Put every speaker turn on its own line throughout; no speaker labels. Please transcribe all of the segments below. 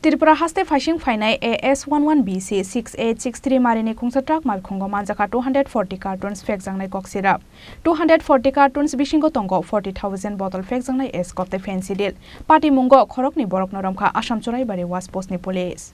Tripura Haste Phaising Phainai AS11BC-6863 Marini Khungsatrak Malkhongo Manjakha 240 cartons Phekjaknai cough syrup 240 cartons Bishingo Tongo 40,000 bottle Phekjaknai Eskuf fancy deal Party Mungo Khorang ni Borok Noromkha Assam Chorai Bari was post ni police.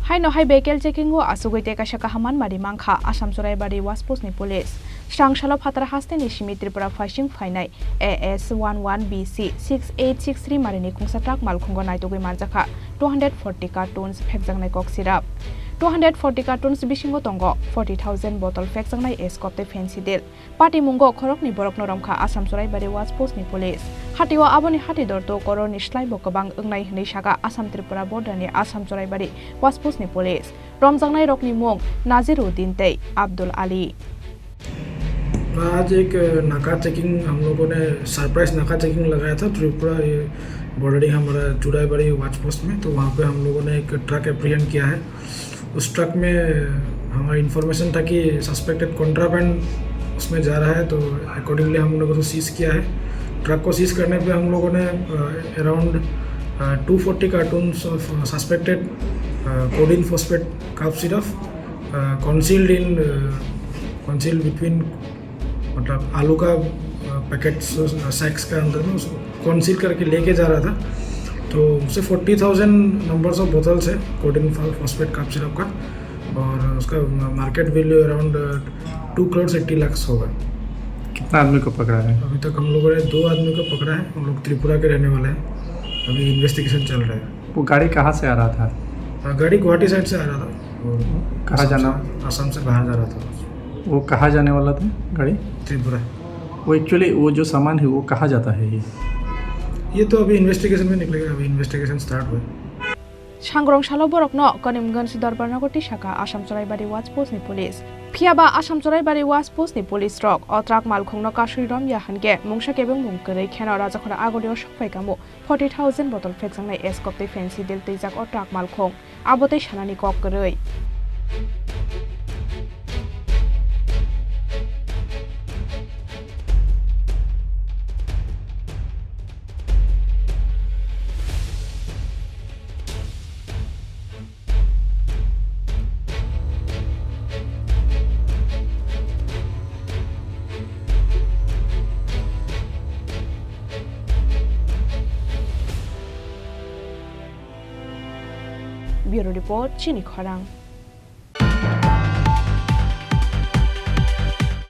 Hai no hai bekel checking wo asugoi ka shaka haman mari mangkha Assam Chorai Bari was post ni police. Strang shalo phatra haste ni shimi Tripura Phaising Phainai AS11BC-6863 Marini Khungsatrak Malkhongo naitogoi Manjakha 240 cartons Phekjaknai cough syrup 240 cartons Bishingo Tongo 40,000 bottle Phekjaknai Eskuf fancy deal Party Mungo Khorok ni Borok Noromkha Assam Chorai Bari was post ni police. Hatiwa aboni hati dorto Crore ni slai bokabang ungnai hnei shaka Assam Tripura border ni Assam Chorai Bari was post ni police. Ramjangnai rokni mung Naziruddin tei Abdul Ali.
आज एक नाका checking हम लोगों ने surprise नाका checking लगाया था Tripura bordering हमारा चुराईबाड़ी वॉच पोस्ट में। तो वहाँ पे हम लोगों ने एक ट्रक एप्रीहेंड किया है। उस ट्रक में हमारी इन्फॉर्मेशन था कि सस्पेक्टेड कॉन्ट्राबैंड उसमें जा रहा है, तो अकॉर्डिंगली हम लोगों को सीज़ किया है। ट्रक को सीज़ करने पे हम लोगों ने around 240 cartons of suspected codeine phosphate cough syrup concealed between मतलब आलू का पैकेट सैक्स का अंदर में उसको कंसील करके लेके जा रहा था। तो उससे 40,000 नंबर्स ऑफ बोतल्स है कोडिन फॉस्फेट कफ सिरप का, और उसका market value around 2 crore 80 lakh होगा।
कितना आदमी को पकड़ा है?
अभी तक हम लोगों ने 2 आदमी को पकड़ा है। हम लोग त्रिपुरा के रहने वाले हैं। अभी इन्वेस्टिगेशन चल रहा है।
वो गाड़ी कहाँ से आ रहा था?
गाड़ी गुवाहाटी साइड से आ रहा था।
कहाँ जाना?
असम से बाहर जा रहा था।
वो कहाँ जाने वाला था गाड़ी?
त्रिपुरा।
वो एक्चुअली वो जो सामान है वो कहाँ जाता है?
ये तो अभी इन्वेस्टिगेशन में निकलेगा। अभी इन्वेस्टिगेशन स्टार्ट हुआ।
Shangrong shalo borok no Konimganj Darbarnagoti shaka Assam Chorai Bari was post ni police. Phiaba Assam Chorai Bari was post ni police rock o truck malkhong no kasri rom ya hange mungsa kebeng mungkere khena rajakhona agodio shokpai kamu 40,000 bottle Phekjaknai Eskuf fancy deal teijak o truck malkhong abote shanani kok koroi. Bureau Report, Chini Khorang.